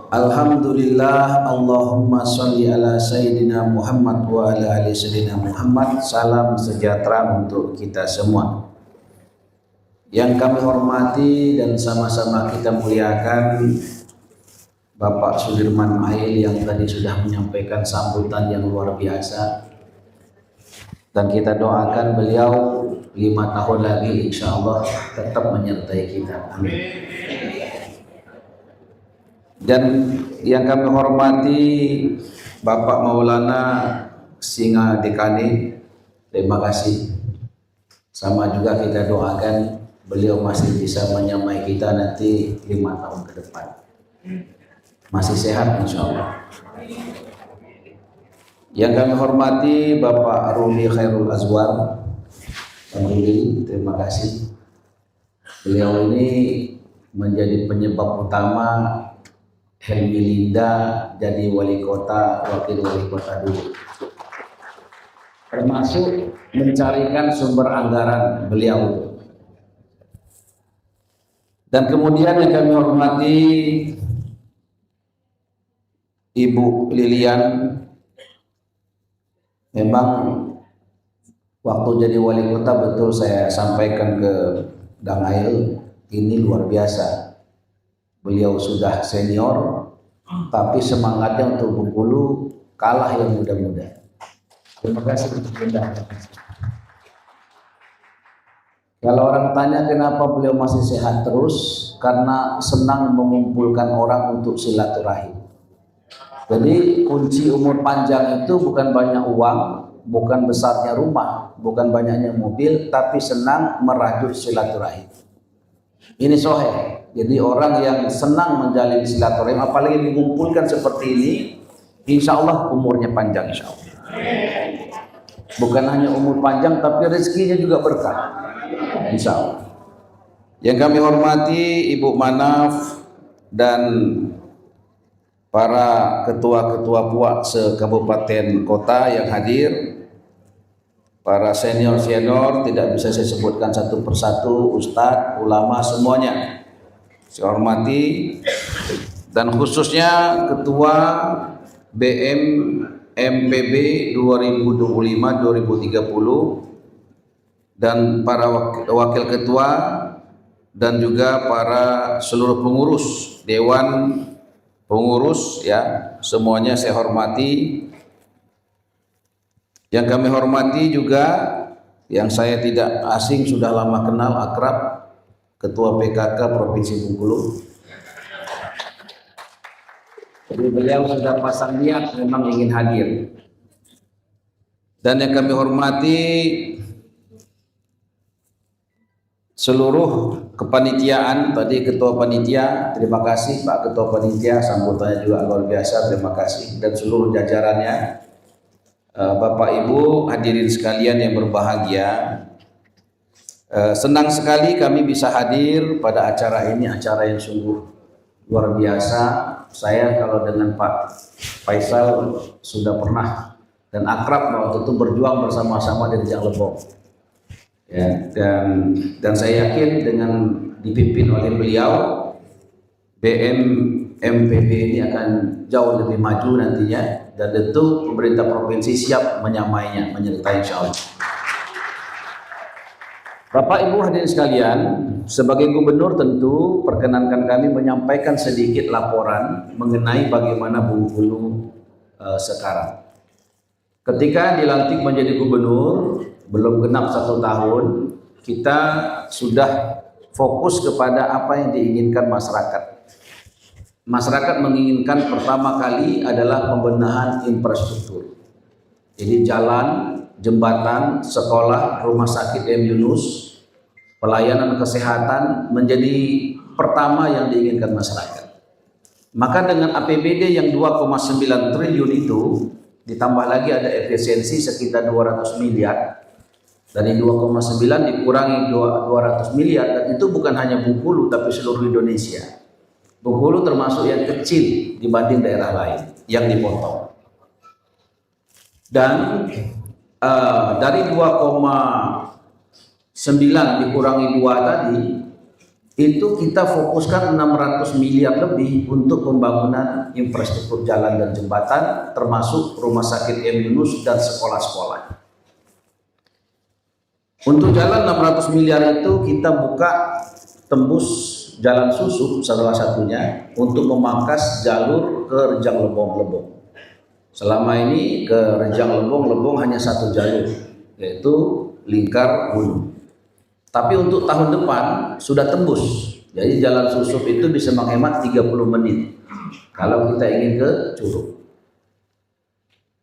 Alhamdulillah, Allahumma sholli ala Sayyidina Muhammad wa ala ali Sayyidina Muhammad. Salam sejahtera untuk kita semua. Yang kami hormati dan sama-sama kita muliakan Bapak Sudirman Mail yang tadi sudah menyampaikan sambutan yang luar biasa. Dan kita doakan beliau 5 tahun lagi insya Allah tetap menyertai kita. Amin. Dan yang kami hormati Bapak Maulana Singa Dekani, terima kasih. Sama juga kita doakan beliau masih bisa menyamai kita nanti 5 tahun ke depan. Masih sehat insya Allah. Yang kami hormati Bapak Ruli Khairul Azwar, Ruli, terima kasih. Beliau ini menjadi penyebab utama Helmi Linda jadi wali kota, wakil wali kota dulu. Termasuk mencarikan sumber anggaran beliau. Dan kemudian yang kami hormati Ibu Lilian, memang waktu jadi wali kota betul saya sampaikan ke Dangail, ini luar biasa. Beliau sudah senior, tapi semangatnya untuk Bengkulu kalah yang muda-muda. Terima kasih untuk Anda. Kalau orang tanya kenapa beliau masih sehat terus, karena senang mengumpulkan orang untuk silaturahim. Jadi kunci umur panjang itu bukan banyak uang, bukan besarnya rumah, bukan banyaknya mobil, tapi senang merajut silaturahim. Ini soheh. Jadi orang yang senang menjalin silaturahim, apalagi dikumpulkan seperti ini, insya Allah umurnya panjang insya Allah. Bukan hanya umur panjang, tapi rezekinya juga berkah, insya Allah. Yang kami hormati Ibu Manaf dan para ketua-ketua puak se-kabupaten kota yang hadir, para senior-senior, tidak bisa saya sebutkan satu persatu, ustadz, ulama, semuanya saya hormati, dan khususnya Ketua BM MPB 2025-2030 dan para wakil ketua dan juga para seluruh pengurus Dewan Pengurus, ya, semuanya saya hormati. Yang kami hormati juga yang saya tidak asing, sudah lama kenal, akrab, Ketua PKK Provinsi Bengkulu. Jadi beliau sudah pasang niat memang ingin hadir. Dan yang kami hormati seluruh kepanitiaan, tadi Ketua Panitia, terima kasih Pak Ketua Panitia, sambutannya juga luar biasa, terima kasih, dan seluruh jajarannya. Bapak Ibu hadirin sekalian yang berbahagia, senang sekali kami bisa hadir pada acara ini, acara yang sungguh luar biasa. Saya kalau dengan Pak Faisal sudah pernah dan akrab waktu itu berjuang bersama-sama di Rejang Lebong, ya, dan saya yakin dengan dipimpin oleh beliau, BM MPB ini akan jauh lebih maju nantinya, dan tentu pemerintah provinsi siap menyamainya, menyertai insya Allah. Bapak Ibu hadirin sekalian, sebagai gubernur tentu perkenankan kami menyampaikan sedikit laporan mengenai bagaimana Bengkulu sekarang. Ketika dilantik menjadi gubernur, belum genap 1 tahun, kita sudah fokus kepada apa yang diinginkan masyarakat. Masyarakat menginginkan pertama kali adalah pembenahan infrastruktur. Jadi jalan, jembatan, sekolah, rumah sakit M. Yunus, pelayanan kesehatan menjadi pertama yang diinginkan masyarakat. Maka dengan APBD yang 2,9 triliun itu, ditambah lagi ada efisiensi sekitar 200 miliar, dari 2,9 dikurangi 200 miliar, dan itu bukan hanya Bengkulu tapi seluruh Indonesia. Bengkulu termasuk yang kecil dibanding daerah lain yang dipotong. Dan dari 2,9 dikurangi 2 tadi, itu kita fokuskan 600 miliar lebih untuk pembangunan infrastruktur jalan dan jembatan, termasuk rumah sakit M. Yunus dan sekolah-sekolah. Untuk jalan 600 miliar itu kita buka tembus jalan Susup salah satunya untuk memangkas jalur ke Rejang Lebong. Selama ini ke Rejang Lebong hanya satu jalur, yaitu lingkar gunung. Tapi untuk tahun depan sudah tembus. Jadi jalan Susup itu bisa menghemat 30 menit kalau kita ingin ke Curug.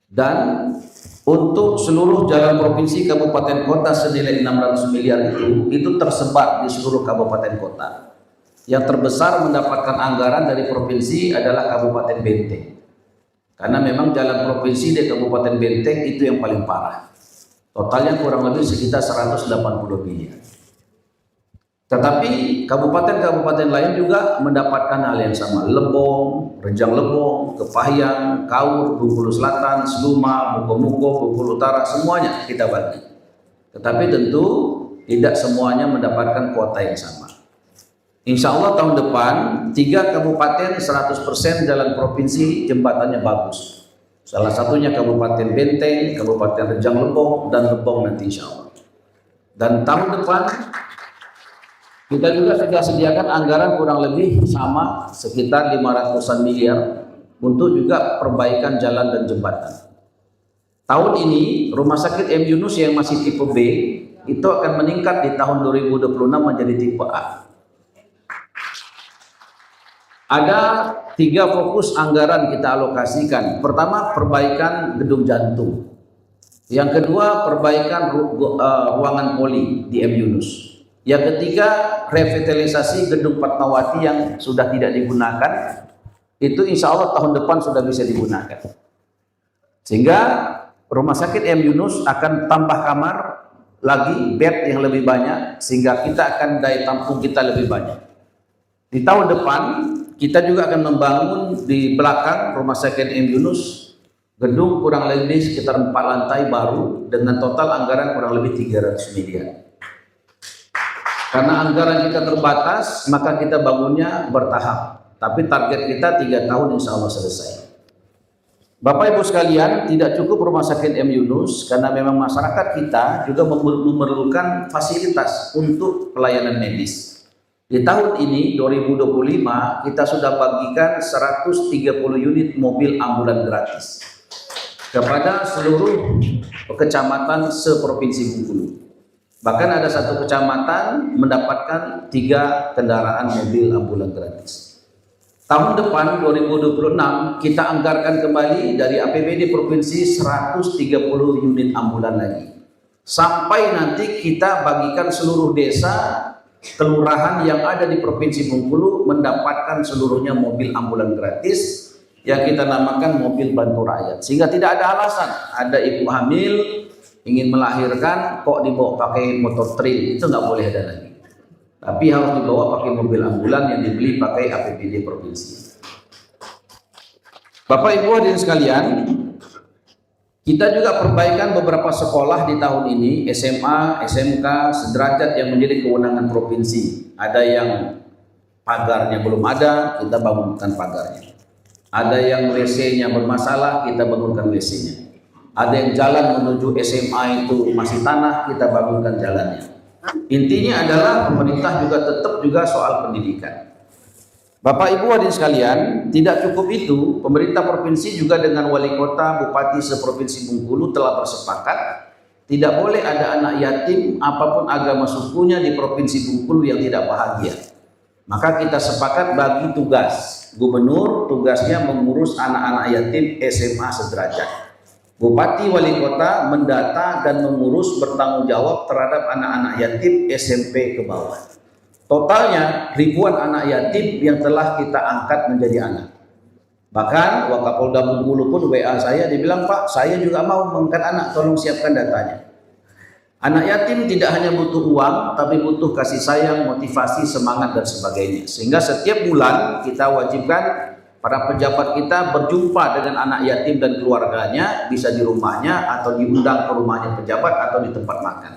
Dan untuk seluruh jalan provinsi kabupaten kota senilai 600 miliar itu tersebar di seluruh kabupaten kota. Yang terbesar mendapatkan anggaran dari provinsi adalah Kabupaten Benteng. Karena memang jalan provinsi di Kabupaten Benteng itu yang paling parah. Totalnya kurang lebih sekitar 180 miliar. Tetapi kabupaten-kabupaten lain juga mendapatkan hal yang sama. Lebong, Rejang Lebong, Kepahyang, Kaur, Bengkulu Selatan, Seluma, Muko-Muko, Bengkulu Utara, semuanya kita bagi. Tetapi tentu tidak semuanya mendapatkan kuota yang sama. Insya Allah tahun depan 3 kabupaten 100% jalan provinsi jembatannya bagus. Salah satunya Kabupaten Benteng, Kabupaten Rejang Lebong, dan Lebong nanti insya Allah. Dan tahun depan kita juga sudah sediakan anggaran kurang lebih sama sekitar 500-an miliar untuk juga perbaikan jalan dan jembatan. Tahun ini rumah sakit M. Yunus yang masih tipe B itu akan meningkat di tahun 2026 menjadi tipe A. Ada 3 fokus anggaran kita alokasikan. Pertama, perbaikan gedung jantung. Yang kedua, perbaikan ruangan poli di M. Yunus. Yang ketiga, revitalisasi gedung Fatmawati yang sudah tidak digunakan. Itu insya Allah tahun depan sudah bisa digunakan. Sehingga rumah sakit M. Yunus akan tambah kamar lagi, bed yang lebih banyak, sehingga kita akan daya tampung kita lebih banyak. Di tahun depan kita juga akan membangun di belakang rumah sakit M. Yunus gedung kurang lebih sekitar 4 lantai baru dengan total anggaran kurang lebih 300 miliar. Karena anggaran kita terbatas, maka kita bangunnya bertahap. Tapi target kita 3 tahun insya Allah selesai. Bapak Ibu sekalian, tidak cukup rumah sakit M. Yunus karena memang masyarakat kita juga memerlukan fasilitas untuk pelayanan medis. Di tahun ini 2025 kita sudah bagikan 130 unit mobil ambulan gratis kepada seluruh kecamatan seprovinsi Bengkulu. Bahkan ada satu kecamatan mendapatkan 3 kendaraan mobil ambulan gratis. Tahun depan 2026 kita anggarkan kembali dari APBD provinsi 130 unit ambulan lagi. Sampai nanti kita bagikan seluruh desa, kelurahan yang ada di provinsi Bengkulu mendapatkan seluruhnya mobil ambulan gratis yang kita namakan mobil bantu rakyat. Sehingga tidak ada alasan ada ibu hamil ingin melahirkan kok dibawa pakai motor trail, itu nggak boleh ada lagi. Tapi harus dibawa pakai mobil ambulan yang dibeli pakai APBD provinsi. Bapak Ibu hadirin sekalian, kita juga perbaikan beberapa sekolah di tahun ini, SMA, SMK, sederajat yang menjadi kewenangan provinsi. Ada yang pagarnya belum ada, kita bangunkan pagarnya. Ada yang WC-nya bermasalah, kita bangunkan WC-nya. Ada yang jalan menuju SMA itu masih tanah, kita bangunkan jalannya. Intinya adalah pemerintah juga tetap juga soal pendidikan. Bapak Ibu hadirin sekalian, tidak cukup itu, pemerintah provinsi juga dengan wali kota, bupati seprovinsi Bengkulu telah bersepakat tidak boleh ada anak yatim apapun agama sukunya di provinsi Bengkulu yang tidak bahagia. Maka kita sepakat bagi tugas. Gubernur tugasnya mengurus anak-anak yatim SMA sederajat. Bupati wali kota mendata dan mengurus bertanggung jawab terhadap anak-anak yatim SMP ke bawah. Totalnya ribuan anak yatim yang telah kita angkat menjadi anak. Bahkan Wakapolda Bengkulu pun WA saya, dibilang, Pak, saya juga mau mengangkat anak, tolong siapkan datanya. Anak yatim tidak hanya butuh uang, tapi butuh kasih sayang, motivasi, semangat, dan sebagainya. Sehingga setiap bulan kita wajibkan para pejabat kita berjumpa dengan anak yatim dan keluarganya, bisa di rumahnya atau diundang ke rumahnya pejabat atau di tempat makan.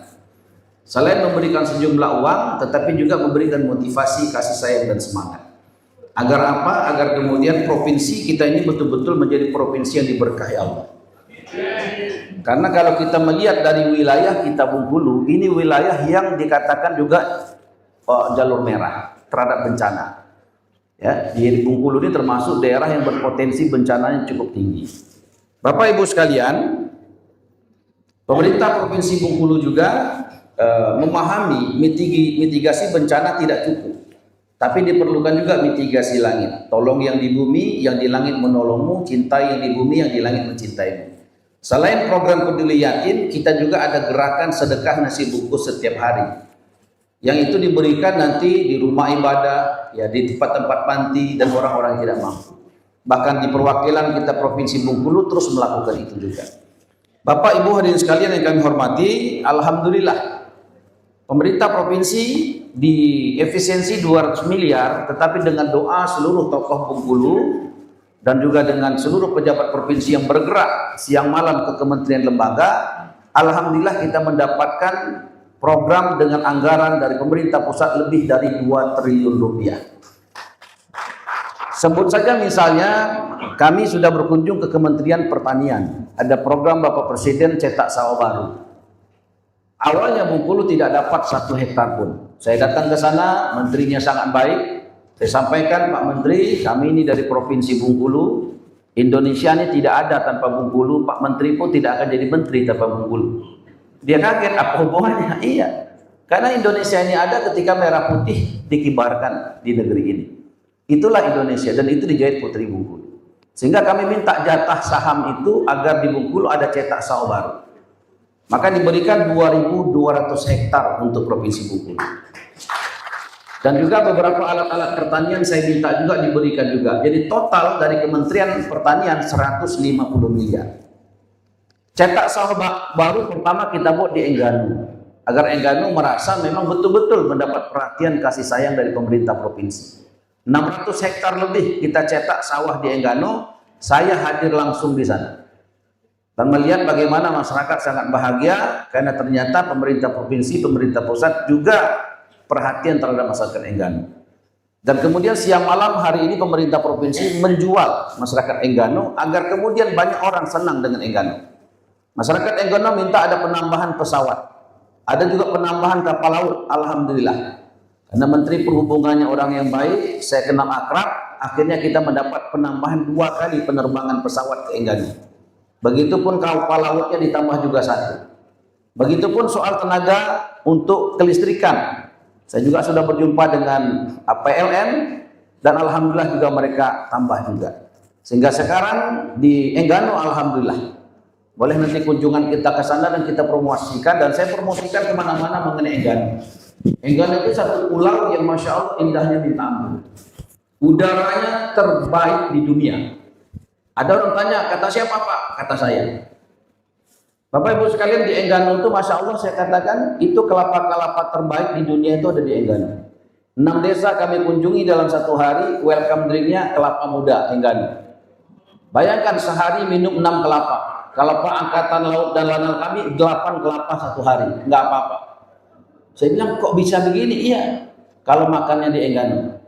Selain memberikan sejumlah uang, tetapi juga memberikan motivasi, kasih sayang dan semangat. Agar apa? Agar kemudian provinsi kita ini betul-betul menjadi provinsi yang diberkahi Allah. Karena kalau kita melihat dari wilayah kita Bengkulu, ini wilayah yang dikatakan juga jalur merah terhadap bencana. Ya, di Bengkulu ini termasuk daerah yang berpotensi bencananya cukup tinggi. Bapak Ibu sekalian, pemerintah Provinsi Bengkulu juga memahami mitigasi bencana tidak cukup, tapi diperlukan juga mitigasi langit. Tolong yang di bumi, yang di langit menolongmu, cintai yang di bumi, yang di langit mencintaimu. Selain program Peduli Yatim, kita juga ada gerakan sedekah nasi bungkus setiap hari, yang itu diberikan nanti di rumah ibadah, ya, di tempat-tempat panti dan orang-orang yang tidak mampu. Bahkan di perwakilan kita Provinsi Bengkulu terus melakukan itu juga. Bapak Ibu hadirin sekalian yang kami hormati, alhamdulillah pemerintah provinsi di efisiensi 200 miliar, tetapi dengan doa seluruh tokoh Bengkulu dan juga dengan seluruh pejabat provinsi yang bergerak siang malam ke kementerian lembaga, alhamdulillah kita mendapatkan program dengan anggaran dari pemerintah pusat lebih dari 2 triliun rupiah. Sebut saja misalnya kami sudah berkunjung ke Kementerian Pertanian, ada program Bapak Presiden cetak sawah baru. Awalnya Bengkulu tidak dapat 1 hektar pun. Saya datang ke sana, menterinya sangat baik. Saya sampaikan, Pak Menteri, kami ini dari Provinsi Bengkulu. Indonesia ini tidak ada tanpa Bengkulu. Pak Menteri pun tidak akan jadi menteri tanpa Bengkulu. Dia kaget, apa hubungannya? Iya, karena Indonesia ini ada ketika merah putih dikibarkan di negeri ini. Itulah Indonesia, dan itu dijahit Putri Bengkulu. Sehingga kami minta jatah saham itu agar di Bengkulu ada cetak sawah baru. Maka diberikan 2.200 hektar untuk Provinsi Bengkulu. Dan juga beberapa alat-alat pertanian saya minta juga diberikan juga. Jadi total dari Kementerian Pertanian 150 miliar. Cetak sawah baru pertama kita buat di Enggano. Agar Enggano merasa memang betul-betul mendapat perhatian kasih sayang dari pemerintah provinsi. 600 hektar lebih kita cetak sawah di Enggano. Saya hadir langsung di sana. Dan melihat bagaimana masyarakat sangat bahagia karena ternyata pemerintah provinsi, pemerintah pusat juga perhatian terhadap masyarakat Enggano. Dan kemudian siang malam hari ini pemerintah provinsi menjual masyarakat Enggano agar kemudian banyak orang senang dengan Enggano. Masyarakat Enggano minta ada penambahan pesawat, ada juga penambahan kapal laut, alhamdulillah. Karena Menteri Perhubungannya orang yang baik, saya kenal akrab, akhirnya kita mendapat penambahan 2 kali penerbangan pesawat ke Enggano. Begitupun kapal lautnya ditambah juga 1. Begitupun soal tenaga untuk kelistrikan. Saya juga sudah berjumpa dengan PLN dan alhamdulillah juga mereka tambah juga. Sehingga sekarang di Enggano alhamdulillah. Boleh nanti kunjungan kita ke sana dan kita promosikan, dan saya promosikan kemana-mana mengenai Enggano. Enggano itu satu pulau yang Masya Allah indahnya minta ampun. Udaranya terbaik di dunia. Ada orang tanya, kata siapa Pak? Kata saya. Bapak Ibu sekalian, di Enggano itu Masya Allah saya katakan, itu kelapa-kelapa terbaik di dunia itu ada di Enggano. 6 desa kami kunjungi dalam 1 hari, welcome drinknya kelapa muda Enggano. Bayangkan sehari minum 6 kelapa. Kelapa angkatan laut dan lanal kami 8 kelapa 1 hari, nggak apa-apa. Saya bilang kok bisa begini? Iya, kalau makannya di Enggano.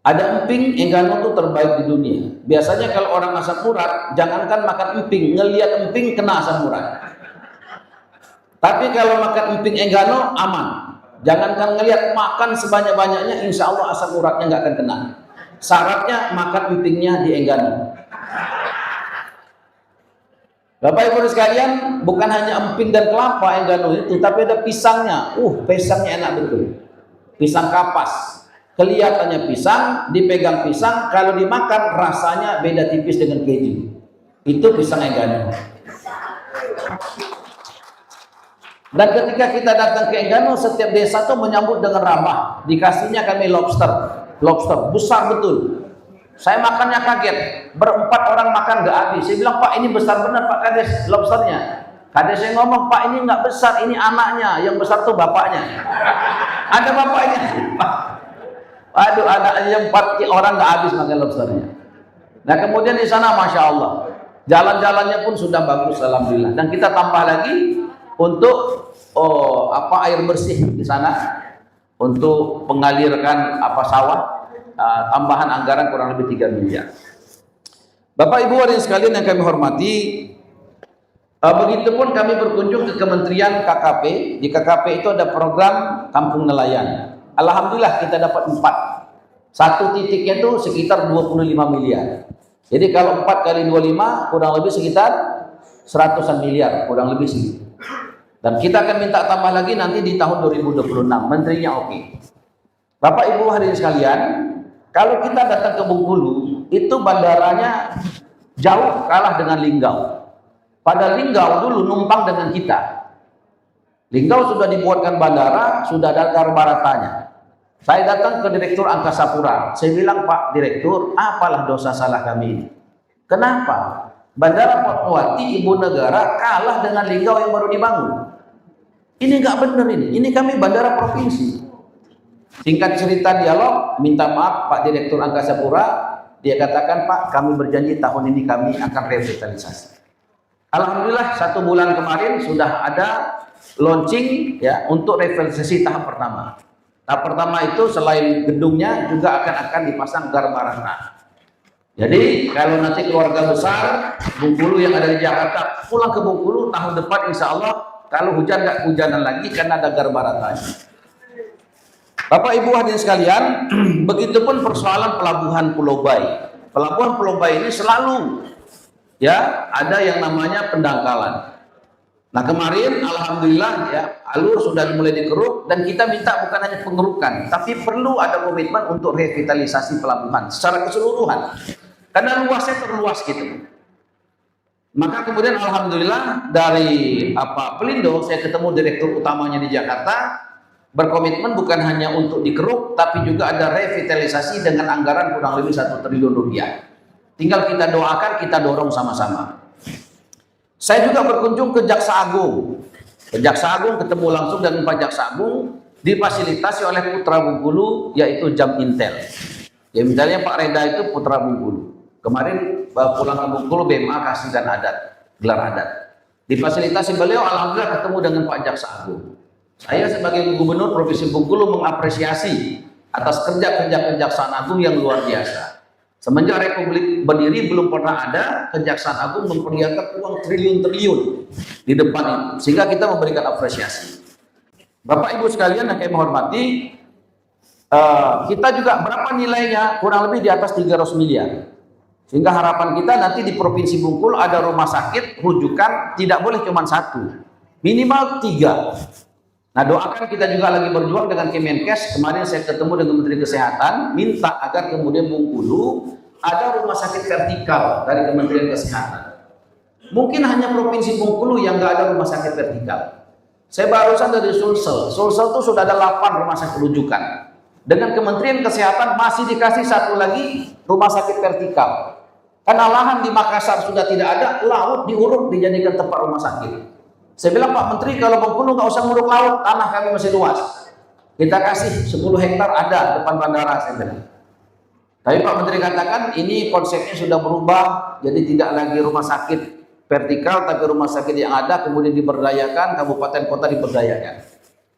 Ada emping, Enggano itu terbaik di dunia. Biasanya kalau orang asam urat, jangankan makan emping, ngelihat emping kena asam urat. Tapi kalau makan emping Enggano aman. Jangankan ngelihat, makan sebanyak-banyaknya, insya Allah asam uratnya nggak akan kena. Syaratnya makan empingnya di Enggano. Bapak Ibu sekalian, bukan hanya emping dan kelapa Enggano itu, tapi ada pisangnya. Pisangnya enak betul. Pisang kapas. Kelihatannya pisang, dipegang pisang, kalau dimakan rasanya beda tipis dengan keju. Itu pisang Enggano. Dan ketika kita datang ke Enggano, setiap desa tuh menyambut dengan ramah. Dikasihnya kami lobster besar betul. Saya makannya kaget, berempat orang makan gak habis. Saya bilang, Pak ini besar benar Pak Kades lobsternya. Kades saya ngomong, Pak ini nggak besar, ini anaknya, yang besar tuh bapaknya. Ada bapaknya. Aduh, anaknya 4 orang nggak habis makan lobsternya. Nah kemudian di sana Masya Allah, jalan-jalannya pun sudah bagus alhamdulillah. Dan kita tambah lagi untuk air bersih di sana untuk mengalirkan sawah, tambahan anggaran kurang lebih 3 miliar. Bapak Ibu hadirin sekalian yang kami hormati, begitupun kami berkunjung ke Kementerian KKP. Di KKP itu ada program Kampung Nelayan. Alhamdulillah kita dapat 4. Satu titiknya itu sekitar 25 miliar. Jadi kalau 4 kali 25 kurang lebih sekitar 100-an miliar, kurang lebih segitu. Dan kita akan minta tambah lagi nanti di tahun 2026. Menterinya oke. Bapak Ibu hadirin sekalian, kalau kita datang ke Bengkulu, itu bandaranya jauh kalah dengan Linggau. Pada Linggau dulu numpang dengan kita. Linggau sudah dibuatkan bandara, sudah ada garbaratanya. Saya datang ke Direktur Angkasa Pura. Saya bilang, Pak Direktur, apalah dosa salah kami ini? Kenapa? Bandara Fatmawati Ibu Negara kalah dengan Linggau yang baru dibangun. Ini nggak benar ini. Ini kami bandara provinsi. Singkat cerita dialog, minta maaf Pak Direktur Angkasa Pura. Dia katakan, Pak, kami berjanji tahun ini kami akan revitalisasi. Alhamdulillah 1 bulan kemarin sudah ada launching ya untuk revitalisasi tahap pertama. Tahap pertama itu selain gedungnya juga akan dipasang garbarata. Jadi kalau nanti keluarga besar Bengkulu yang ada di Jakarta pulang ke Bengkulu tahun depan insya Allah kalau hujan nggak hujanan lagi karena ada garbaratanya. Bapak Ibu hadirin sekalian, begitupun persoalan pelabuhan Pulau Bayi. Pelabuhan Pulau Bayi ini selalu ya ada yang namanya pendangkalan. Nah kemarin alhamdulillah ya alur sudah mulai dikeruk dan kita minta bukan hanya pengerukan tapi perlu ada komitmen untuk revitalisasi pelabuhan secara keseluruhan karena luasnya terluas gitu. Maka kemudian alhamdulillah dari Pelindo saya ketemu direktur utamanya di Jakarta berkomitmen bukan hanya untuk dikeruk tapi juga ada revitalisasi dengan anggaran kurang lebih 1 triliun rupiah. Tinggal kita doakan, kita dorong sama-sama. Saya juga berkunjung ke Jaksa Agung. Ke Jaksa Agung ketemu langsung dengan Pak Jaksa Agung difasilitasi oleh putra Bengkulu yaitu Jam Intel. Ya misalnya Pak Reda itu putra Bengkulu. Kemarin pulang ke Bengkulu BMA kasih dan adat, gelar adat. Difasilitasi beliau alhamdulillah ketemu dengan Pak Jaksa Agung. Saya sebagai Gubernur Provinsi Bengkulu mengapresiasi atas kerja-kerja Kejaksaan Agung yang luar biasa. Semenjak Republik berdiri belum pernah ada Kejaksaan Agung memperlihatkan uang triliun-triliun di depan itu, sehingga kita memberikan apresiasi. Bapak Ibu sekalian yang kami hormati, kita juga berapa nilainya? Kurang lebih di atas 300 miliar. Sehingga harapan kita nanti di Provinsi Bengkulu ada rumah sakit rujukan tidak boleh cuma 1, minimal 3. Nah doakan kita juga lagi berjuang dengan Kemenkes. Kemarin saya ketemu dengan Menteri Kesehatan minta agar kemudian Bengkulu ada rumah sakit vertikal dari Kementerian Kesehatan. Mungkin hanya Provinsi Bengkulu yang nggak ada rumah sakit vertikal. Saya barusan dari Sulsel. Sulsel itu sudah ada 8 rumah sakit rujukan. Dengan Kementerian Kesehatan masih dikasih 1 lagi rumah sakit vertikal. Karena lahan di Makassar sudah tidak ada, laut diuruk dijadikan tempat rumah sakit. Saya bilang, Pak Menteri, kalau Bengkulu nggak usah nguruk laut, tanah kami masih luas. Kita kasih 10 hektar ada depan bandara, saya bilang. Tapi Pak Menteri katakan, ini konsepnya sudah berubah, jadi tidak lagi rumah sakit vertikal, tapi rumah sakit yang ada, kemudian diberdayakan, kabupaten kota diberdayakan.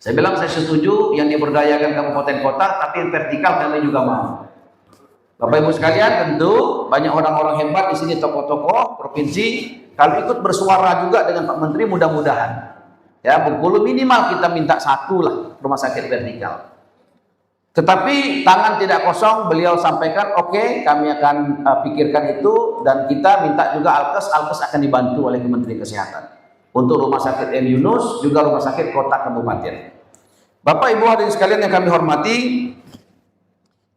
Saya bilang, saya setuju yang diberdayakan kabupaten kota, tapi yang vertikal kami juga mau. Bapak Ibu sekalian, tentu banyak orang-orang hebat di sini, tokoh-tokoh provinsi. Kalau ikut bersuara juga dengan Pak Menteri, mudah-mudahan ya Bengkulu minimal kita minta 1 lah rumah sakit vertikal. Tetapi tangan tidak kosong, beliau sampaikan oke, kami akan pikirkan itu dan kita minta juga Alkes akan dibantu oleh Kementerian Kesehatan untuk rumah sakit M Yunus juga rumah sakit kota kabupaten. Bapak Ibu hadirin sekalian yang kami hormati,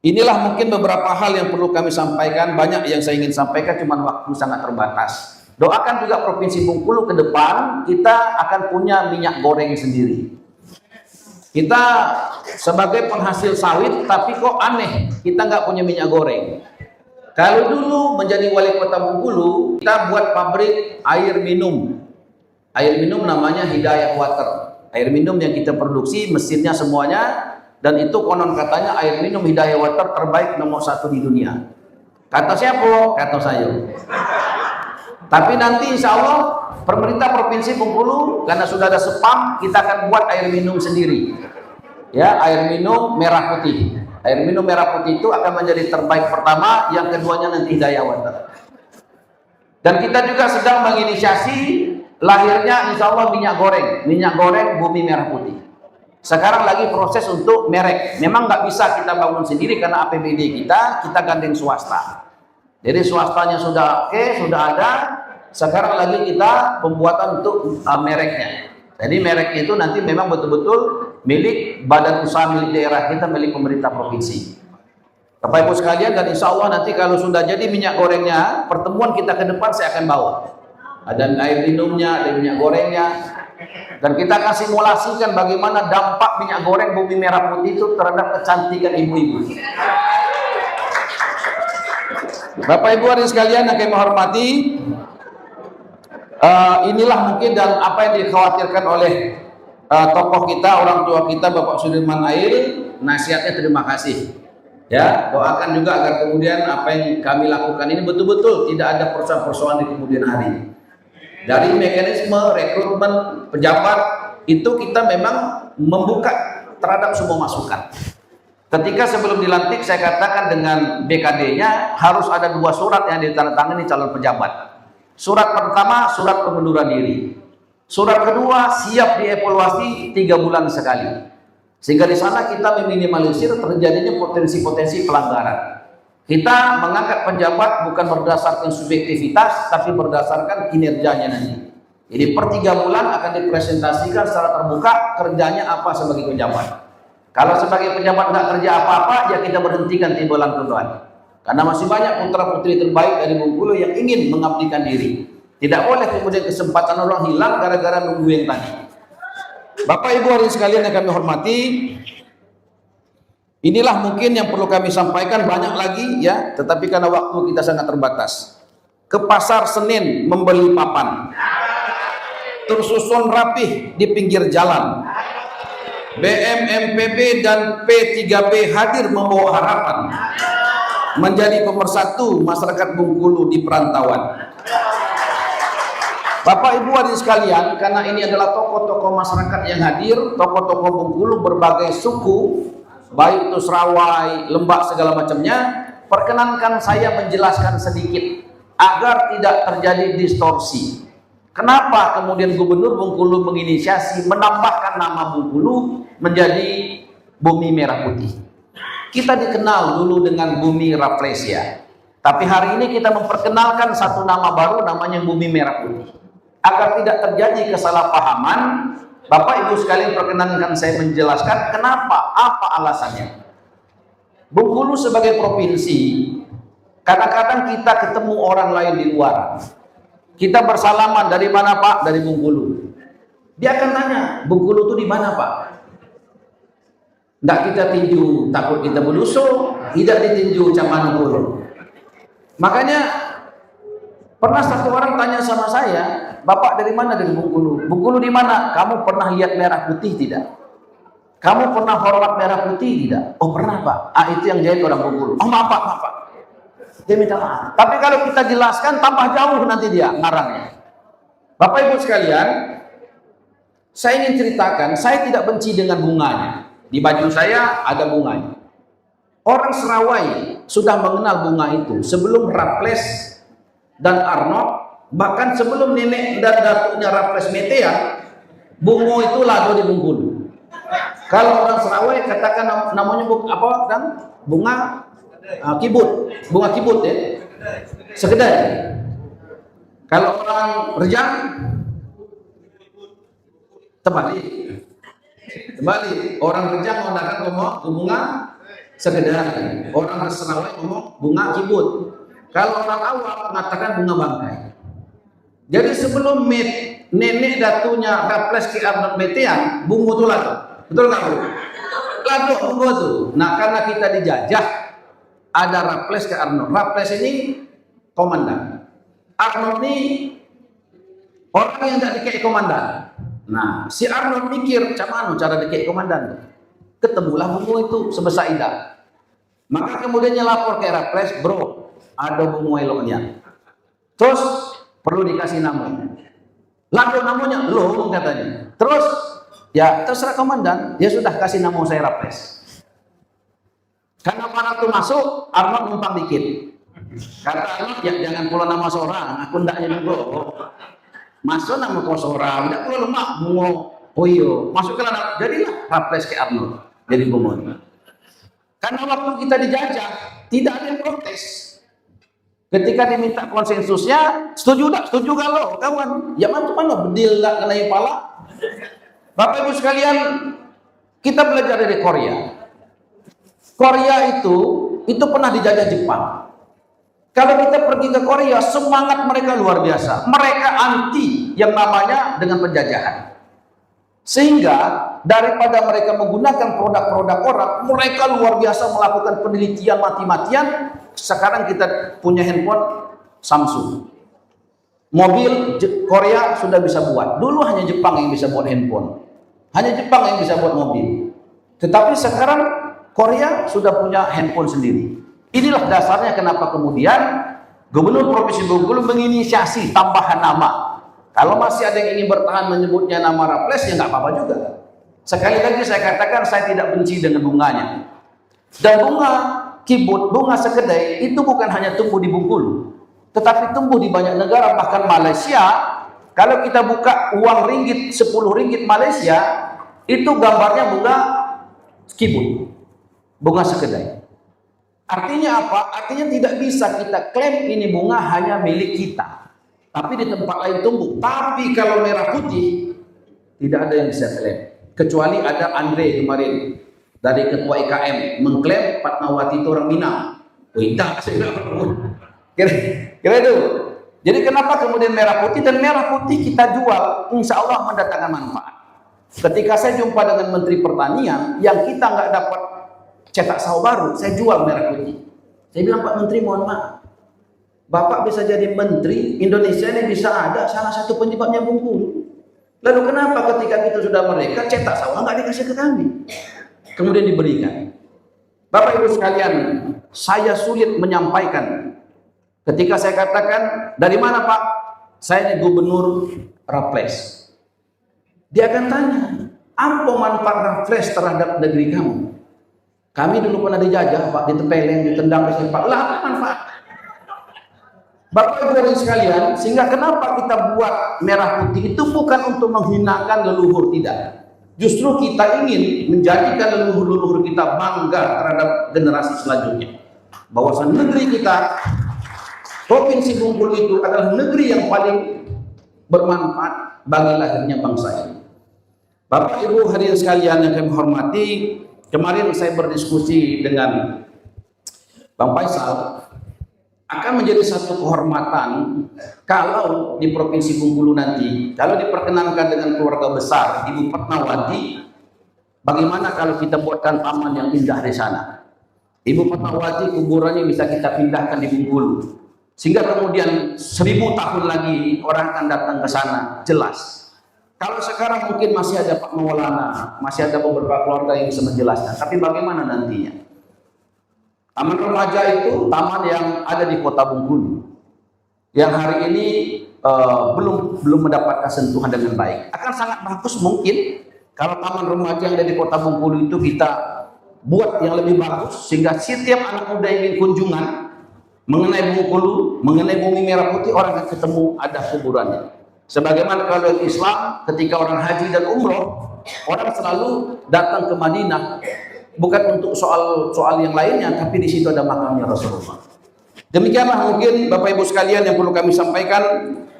inilah mungkin beberapa hal yang perlu kami sampaikan. Banyak yang saya ingin sampaikan, cuman waktu sangat terbatas. Doakan juga Provinsi Bengkulu ke depan kita akan punya minyak goreng sendiri. Kita sebagai penghasil sawit, tapi kok aneh kita nggak punya minyak goreng. Kalau dulu menjadi wali kota Bengkulu, kita buat pabrik air minum. Air minum namanya Hidayah Water. Air minum yang kita produksi, mesinnya semuanya, dan itu konon katanya air minum Hidayah Water terbaik nomor 1 di dunia. Kata siapa? Kata saya. Tapi nanti insya Allah pemerintah Provinsi Bengkulu karena sudah ada spam, kita akan buat air minum sendiri. Ya, air minum merah putih. Air minum merah putih itu akan menjadi terbaik pertama, yang keduanya nanti Hidayah Water. Dan kita juga sedang menginisiasi lahirnya insya Allah minyak goreng Bumi Merah Putih. Sekarang lagi proses untuk merek. Memang nggak bisa kita bangun sendiri karena APBD kita gandeng swasta. Jadi swastanya sudah oke, sudah ada. Sekarang lagi kita pembuatan untuk mereknya. Jadi mereknya itu nanti memang betul-betul milik badan usaha milik daerah kita, milik pemerintah provinsi. Bapak Ibu sekalian, dan insya Allah nanti kalau sudah jadi minyak gorengnya, pertemuan kita ke depan saya akan bawa. Ada air minumnya, ada minyak gorengnya. Dan kita akan simulasikan bagaimana dampak minyak goreng Bumi Merah Putih itu terhadap kecantikan ibu-ibu. Bapak Ibu hadirin sekalian yang kami hormati, inilah mungkin dan apa yang dikhawatirkan oleh tokoh kita, orang tua kita, Bapak Sudirman Ail. Nasihatnya terima kasih. Ya, doakan juga agar kemudian apa yang kami lakukan ini betul-betul tidak ada persoalan-persoalan di kemudian hari. Dari mekanisme rekrutmen pejabat itu kita memang membuka terhadap semua masukan. Ketika sebelum dilantik saya katakan dengan BKD-nya harus ada 2 surat yang ditandatangani calon pejabat. Surat pertama surat pengunduran diri. Surat kedua siap dievaluasi 3 bulan sekali. Sehingga di sana kita meminimalisir terjadinya potensi-potensi pelanggaran. Kita mengangkat penjabat bukan berdasarkan subjektivitas, tapi berdasarkan kinerjanya nanti. Jadi per 3 bulan akan dipresentasikan secara terbuka kerjanya apa sebagai pejabat. Kalau sebagai pejabat nggak kerja apa-apa, ya kita berhentikan timbulan keduaan. Karena masih banyak putra-putri terbaik dari Bengkulu yang ingin mengabdikan diri. Tidak boleh kemudian kesempatan orang hilang gara-gara nunggu yang tadi. Bapak Ibu hadirin sekalian yang kami hormati, inilah mungkin yang perlu kami sampaikan, banyak lagi ya, tetapi karena waktu kita sangat terbatas. Ke pasar Senin membeli papan, tersusun rapih di pinggir jalan. BMMPB dan P3B hadir membawa harapan menjadi pemersatu masyarakat Bengkulu di perantauan. Bapak Ibu hadirin sekalian, karena ini adalah tokoh-tokoh masyarakat yang hadir, tokoh-tokoh Bengkulu berbagai suku, baik itu Serawai, Lembak segala macamnya, perkenankan saya menjelaskan sedikit agar tidak terjadi distorsi. Kenapa kemudian Gubernur Bengkulu menginisiasi menambahkan nama Bengkulu menjadi Bumi Merah Putih? Kita dikenal dulu dengan Bumi Rafflesia, tapi hari ini kita memperkenalkan satu nama baru, namanya Bumi Merah Putih. Agar tidak terjadi kesalahpahaman, Bapak Ibu sekalian perkenankan saya menjelaskan kenapa, apa alasannya. Bengkulu sebagai provinsi, kadang-kadang kita ketemu orang lain di luar. Kita bersalaman, dari mana Pak? Dari Bengkulu. Dia akan tanya, Bengkulu itu di mana Pak? Nggak kita tinju, takut kita melusuh, tidak ditinju Caman Bengkulu. Makanya pernah satu orang tanya sama saya, Bapak dari mana? Dari Bengkulu. Bengkulu di mana? Kamu pernah lihat merah putih tidak? Kamu pernah hormat merah putih tidak? Oh pernah Pak. Ah itu yang jahit orang Bengkulu. Oh maaf Pak, maaf Pak. Dia minta maaf. Tapi kalau kita jelaskan tambah jauh nanti dia ngarangnya. Bapak Ibu sekalian, saya ingin ceritakan, saya tidak benci dengan bunganya. Di baju saya ada bunganya. Orang Serawai sudah mengenal bunga itu sebelum Raffles dan Arnold. Bahkan sebelum nenek dan datuknya Raffles Metea, bungo itu lado di Bengkulu. Kalau orang Serawai katakan namanya apa? Dan bunga kibut, bunga kibut ya, sekedar. Kalau orang Rejang, terbalik. Orang Rejang menggunakan bunga sekedar. Orang Serawai ngomong bunga kibut. Kalau orang awam mengatakan bunga bangkai. Jadi sebelum nenek datunya Raffles ke Arnold Metean, bungo itu lado. Betul nggak Bu? Lado bungo itu. Nah karena kita dijajah, ada Raffles ke Arnold. Raffles ini komandan. Arnold ini orang yang tidak dikei komandan. Nah si Arnold mikir, mana cara dikei komandan? Ketemulah bungo itu sebesar indah. Maka kemudian lapor ke Raffles, bro, ada bungo eloknya. Terus perlu dikasih namu. Lalu namunya loh katanya. Terus ya terserah komandan, ya sudah kasih namu saya Raples. Karena para itu masuk, Arnold numpang dikit. Kata Arnold, ya jangan pula nama seorang, aku ndaknya dulu. Masuk nama kau seorang, tidak pula lemak, bungo. Oh iya, masuklah, jadilah Raples ke Arnold, jadi gubernur. Karena waktu kita dijajah, tidak ada yang protes. Ketika diminta konsensusnya, setuju tak? Setuju kalau kawan. Ya mana bedil tak kena kepala. Bapak Ibu sekalian, kita belajar dari Korea. Korea itu pernah dijajah Jepang. Kalau kita pergi ke Korea, semangat mereka luar biasa. Mereka anti yang namanya dengan penjajahan. Sehingga daripada mereka menggunakan produk-produk orang, mereka luar biasa melakukan penelitian mati-matian. Sekarang kita punya handphone Samsung. Mobil Korea sudah bisa buat. Dulu hanya Jepang yang bisa buat handphone. Hanya Jepang yang bisa buat mobil. Tetapi sekarang Korea sudah punya handphone sendiri. Inilah dasarnya kenapa kemudian Gubernur Provinsi Bengkulu menginisiasi tambahan nama. Kalau masih ada yang ingin bertahan menyebutnya nama Raples, ya nggak apa-apa juga. Sekali lagi saya katakan, saya tidak benci dengan bunganya. Dan bunga kibut, bunga sekedai itu bukan hanya tumbuh di Bengkulu, tetapi tumbuh di banyak negara, bahkan Malaysia. Kalau kita buka uang ringgit, 10 ringgit Malaysia, itu gambarnya bunga kibut, bunga sekedai. Artinya apa? Artinya tidak bisa kita klaim ini bunga hanya milik kita, tapi di tempat lain tumbuh. Tapi kalau merah putih, tidak ada yang bisa klaim. Kecuali ada Andre kemarin dari ketua IKM mengklaim Fatmawati itu orang Minang. Tidak, saya tidak perlu. Kira itu. Jadi kenapa kemudian merah putih? Dan merah putih kita jual, insya Allah mendatangkan manfaat. Ketika saya jumpa dengan Menteri Pertanian yang kita nggak dapat cetak sawah baru, saya jual merah putih. Saya bilang, Pak Menteri, mohon maaf, Bapak bisa jadi Menteri, Indonesia ini bisa ada, salah satu penyebabnya Bengkulu. Lalu kenapa ketika kita sudah merdeka, cetak sawah nggak dikasih ke kami? Kemudian diberikan. Bapak Ibu sekalian, saya sulit menyampaikan. Ketika saya katakan, dari mana Pak? Saya ini Gubernur Raples. Dia akan tanya, apa manfaat Raples terhadap negeri kamu? Kami dulu pernah dijajah, Pak, ditempeleng, ditendang, disempak. Lah, apa manfaat? Bapak Ibu sekalian, sehingga kenapa kita buat merah putih itu bukan untuk menghinakan leluhur, tidak. Justru kita ingin menjadikan leluhur-leluhur kita bangga terhadap generasi selanjutnya. Bahwa negeri kita, Provinsi Bengkulu itu adalah negeri yang paling bermanfaat bagi lahirnya bangsa ini. Bapak Ibu hadirin sekalian yang kami hormati, kemarin saya berdiskusi dengan Bang Faisal, akan menjadi satu kehormatan kalau di Provinsi Bengkulu nanti, kalau diperkenankan dengan keluarga besar Ibu Fatmawati, bagaimana kalau kita buatkan taman yang indah di sana? Ibu Fatmawati kuburannya bisa kita pindahkan di Bengkulu, sehingga kemudian 1000 tahun lagi orang akan datang ke sana, jelas. Kalau sekarang mungkin masih ada Pak Maulana, masih ada beberapa keluarga yang bisa menjelaskan, tapi bagaimana nantinya? Taman remaja itu taman yang ada di Kota Bengkulu, yang hari ini belum mendapatkan sentuhan dengan baik. Akan sangat bagus mungkin kalau taman remaja yang ada di Kota Bengkulu itu kita buat yang lebih bagus, sehingga setiap anak muda yang ingin kunjungan mengenai Bengkulu, mengenai bumi merah putih, orang akan ketemu ada kuburannya. Sebagaimana kalau Islam, ketika orang haji dan umroh, orang selalu datang ke Madinah, bukan untuk soal yang lainnya, tapi di situ ada makamnya Rasulullah. Demikianlah mungkin Bapak Ibu sekalian yang perlu kami sampaikan.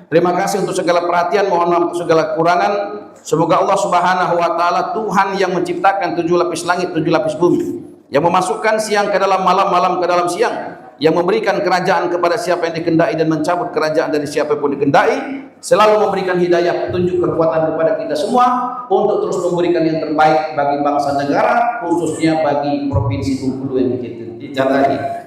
Terima kasih untuk segala perhatian, mohon maaf untuk segala kekurangan. Semoga Allah Subhanahu wa taala, Tuhan yang menciptakan 7 lapis langit, 7 lapis bumi, yang memasukkan siang ke dalam malam, malam ke dalam siang, yang memberikan kerajaan kepada siapa yang dikehendaki dan mencabut kerajaan dari siapa pun dikehendaki, selalu memberikan hidayah, petunjuk, kekuatan kepada kita semua untuk terus memberikan yang terbaik bagi bangsa negara, khususnya bagi Provinsi Bengkulu yang kita cintai.